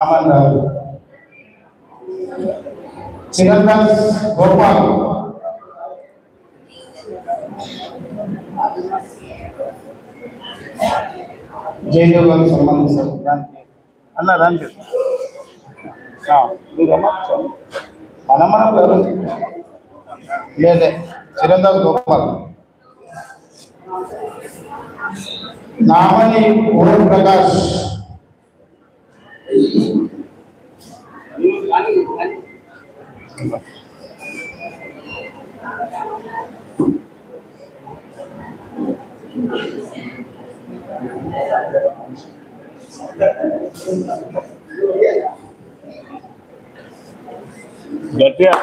Raman చిరందాస్ Gopal jail సంబంధించారు అన్న దానికి మనం లేదే చిరందాస్ గోపాల్ నామని ఓం ప్రకాష్ గట్టిగా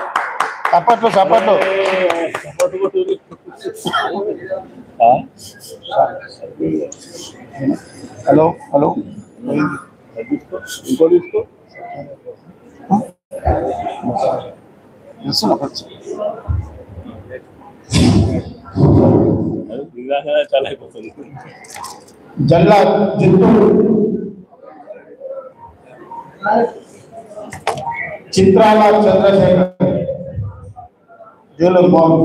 చప్పట్లు చప్పట్లు హలో హలో ఇంకో తీసుకో చాలా అయిపోతుంది. జల్లా చిత్తూరు చిత్రాల చంద్రశేఖర్ జూలూరు బాబు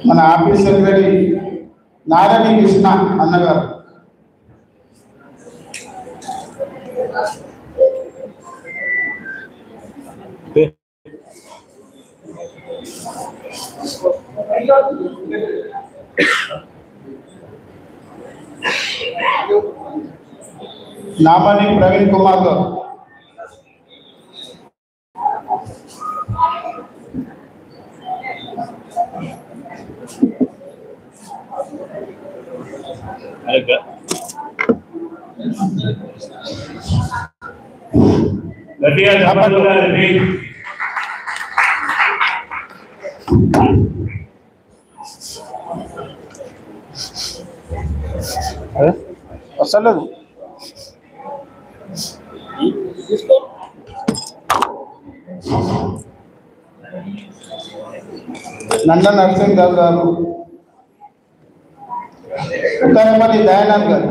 మన ఆఫీస్ సెక్రటరీ నారాయణ కృష్ణ అన్నగారు నామని ప్రవీణ్ కుమార్ గారు గట్టిగా చప్పట్లు వస్తలేదు నంద నరసింహ్ గారు ఉత్తరపల్లి దయానంద్ గారు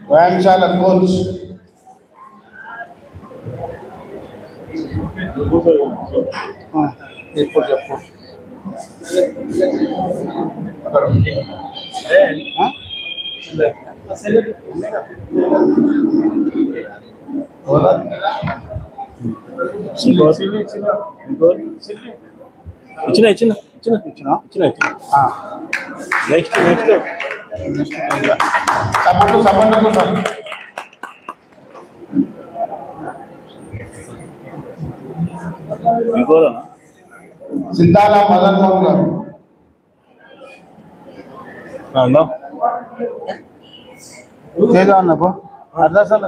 వ్యాయామశాల కోచ్ ఇప్పుడు చెప్పు ఇచ్చిన ఇచ్చిన ఇచ్చిన ఇచ్చిన ఇచ్చిన next next support support sir ఇంకోనా సిద్ధాల మదన్ మోహన్ గారు తేజ అన్నపో అర్ధసాల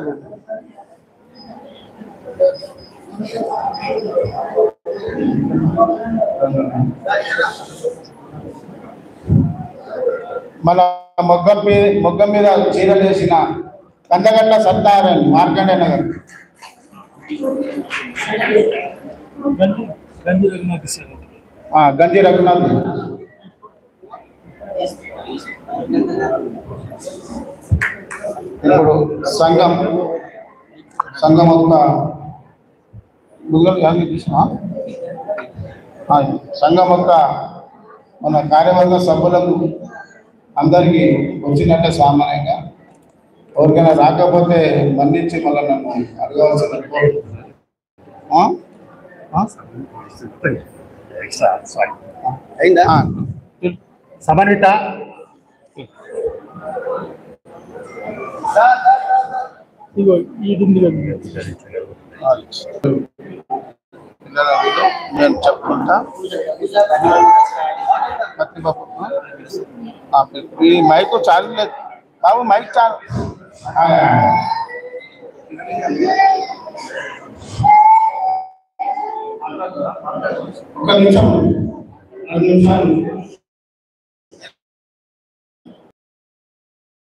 మన మొగ్గం మీద చీరలు వేసిన కందగట్ల సత్యనారాయణ మార్కండే నగర్ గంజి రఘునాథ్ ఇప్పుడు సంఘం ఒక సంఘం యొక్క మన కార్యవర్గ సభ్యులకు అందరికీ వచ్చినట్టే సామాన్యంగా ఎవరికైనా రాకపోతే మన్నించి మళ్ళీ నన్ను అడగవలసిన సమన్విత ఇగో ఇది నేను చెప్పుకుంటా ఈ మైక్ చాలు లేదు బాబు మైక్ చాలు ఒక నిమిషం 2 నిమిషాలు